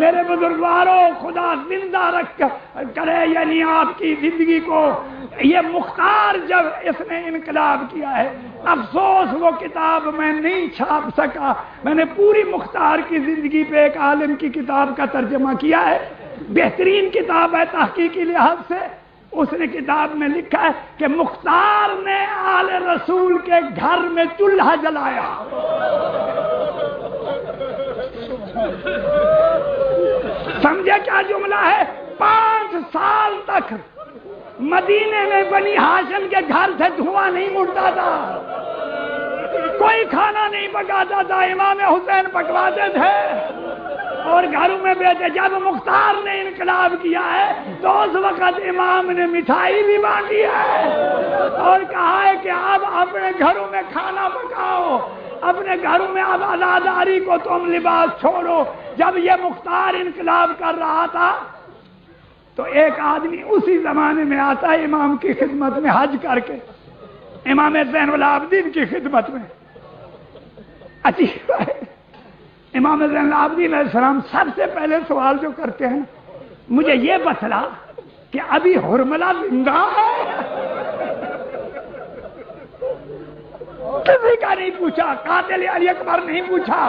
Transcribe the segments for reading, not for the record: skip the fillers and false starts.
میرے بزرگواروں، خدا زندہ رکھ کرے یعنی آپ کی زندگی کو. یہ مختار جب اس نے انقلاب کیا ہے، افسوس وہ کتاب میں نہیں چھاپ سکا. میں نے پوری مختار کی زندگی پہ ایک عالم کی کتاب کا ترجمہ کیا ہے، بہترین کتاب ہے تحقیقی لحاظ سے. اس نے کتاب میں لکھا ہے کہ مختار نے آل رسول کے گھر میں چولہا جلایا. سمجھے کیا جملہ ہے؟ 5 سال تک مدینے میں بنی ہاشم کے گھر سے دھواں نہیں اٹھتا تھا، کوئی کھانا نہیں پکاتا تھا، امام حسین پکواتے تھے اور گھروں میں بیٹھے. جب مختار نے انقلاب کیا ہے تو اس وقت امام نے مٹھائی بھی بانٹی ہے اور کہا ہے کہ اب اپنے گھروں میں کھانا پکاؤ، اپنے گھروں میں اب عزاداری کو تم لباس چھوڑو. جب یہ مختار انقلاب کر رہا تھا تو ایک آدمی اسی زمانے میں آتا ہے امام کی خدمت میں حج کر کے، امام زین العابدین کی خدمت میں. عجیب ہے، امام زین العابدین علیہ السلام سب سے پہلے سوال جو کرتے ہیں، مجھے یہ بتلا کہ ابھی حرملہ زندہ ہے؟ کسی کا نہیں پوچھا، قاتل علی اکبر نہیں پوچھا،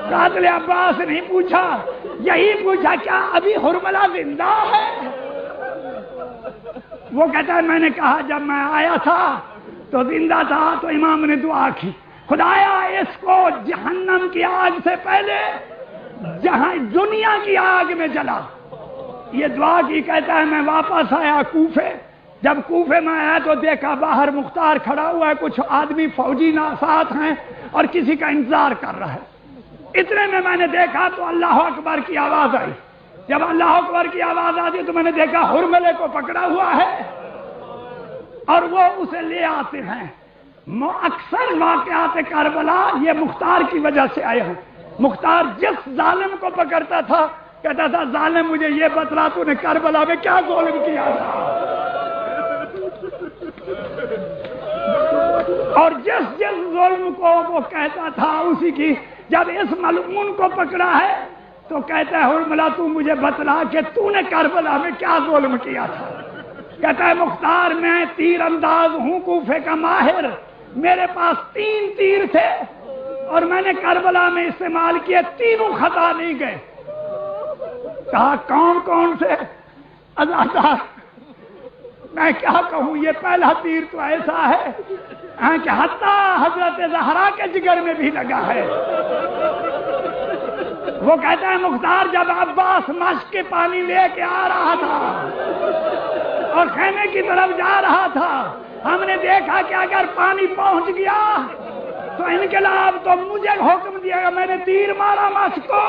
قاتل عباس نہیں پوچھا، یہی پوچھا کیا ابھی حرملہ زندہ ہے؟ وہ کہتا ہے میں نے کہا جب میں آیا تھا تو زندہ تھا، تو امام نے دعا کی، خدایا اس کو جہنم کی آگ سے پہلے جہاں دنیا کی آگ میں جلا. یہ دعا کی. کہتا ہے میں واپس آیا کوفے. جب کوفے میں آیا تو دیکھا باہر مختار کھڑا ہوا ہے، کچھ آدمی فوجی ساتھ ہیں اور کسی کا انتظار کر رہا ہے. اتنے میں نے دیکھا تو اللہ اکبر کی آواز آئی. جب اللہ اکبر کی آواز آتی تو میں نے دیکھا حرملے کو پکڑا ہوا ہے اور وہ اسے لے آتے ہیں. اکثر واقعات کربلا یہ مختار کی وجہ سے آئے ہیں. مختار جس ظالم کو پکڑتا تھا کہتا تھا ظالم مجھے یہ بتلا تو نے کربلا میں کیا ظلم کیا تھا، اور جس ظلم کو وہ کہتا تھا اسی کی. جب اس ملعون کو پکڑا ہے تو کہتا ہے حرملہ تو مجھے بتلا کہ تو نے کربلا میں کیا ظلم کیا تھا. کہتا ہے مختار میں تیر انداز ہوں، کوفے کا ماہر، میرے پاس 3 تیر تھے اور میں نے کربلا میں استعمال کیے، تینوں خطا نہیں گئے. کہا کون کون سے؟ عزادار. میں کیا کہوں، یہ پہلا تیر تو ایسا ہے کہ حتیٰ حضرت زہرا کے جگر میں بھی لگا ہے. وہ کہتا ہے مختار جب عباس مشق کے پانی لے کے آ رہا تھا اور خیمے کی طرف جا رہا تھا، ہم نے دیکھا کہ اگر پانی پہنچ گیا تو انقلاب تو مجھے حکم دیا گا. میں نے تیر مارا مشق کو،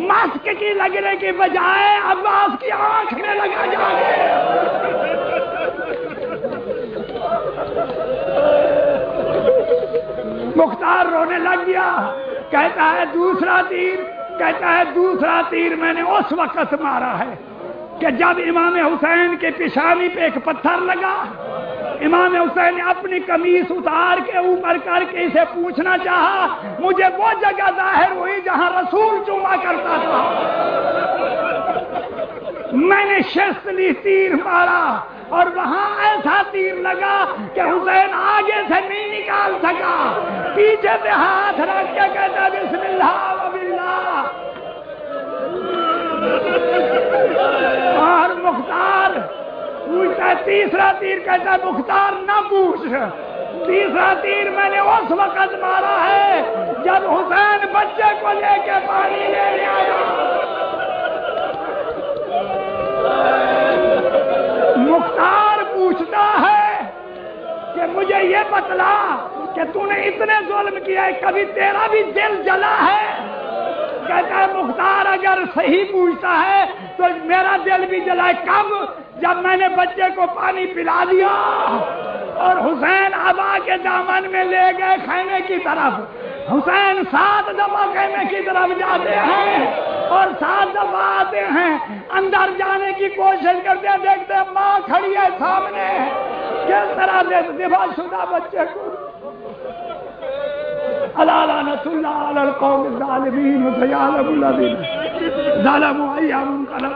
مشق کی لگنے کی بجائے عباس کی آنکھ میں لگا جا کے. مختار رونے لگ گیا. کہتا ہے دوسرا تیر، کہتا ہے دوسرا تیر میں نے اس وقت مارا ہے کہ جب امام حسین کے پیشانی پہ ایک پتھر لگا، امام حسین نے اپنی قمیص اتار کے اوپر کر کے اسے پوچھنا چاہا، مجھے وہ جگہ ظاہر ہوئی جہاں رسول چوما کرتا تھا. میں نے شست لی، تیر مارا اور وہاں ایسا تیر لگا کہ حسین آگے سے نہیں نکال سکا، پیچھے سے ہاتھ رکھ کے کہتا بسم اللہ و باللہ. اور مختار پوچھتا ہے تیسرا تیر، کہتا ہے مختار نہ پوچھ، تیسرا تیر میں نے اس وقت مارا ہے جب حسین بچے کو لے کے پانی لے آیا. مختار پوچھتا ہے کہ مجھے یہ بتلا کہ تو نے اتنے ظلم کیا ہے، کبھی تیرا بھی دل جلا ہے؟ کہتا ہے مختار اگر صحیح پوچھتا ہے تو میرا دل بھی جلا ہے. کب؟ جب میں نے بچے کو پانی پلا دیا اور حسین ابا کے دامن میں لے گئے خیمے کی طرف. حسین 7 دفعہ خیمے کی طرف جاتے ہیں اور 7 دفعہ آتے ہیں، اندر جانے کی کوشش کرتے ہیں، دیکھتے ہیں ماں کھڑی ہے سامنے، کس طرح سے ذبح شدہ بچے کو. الا لعنۃ اللہ علی القوم الظالمین وسيعلم الذين ظالموا ایام انقلب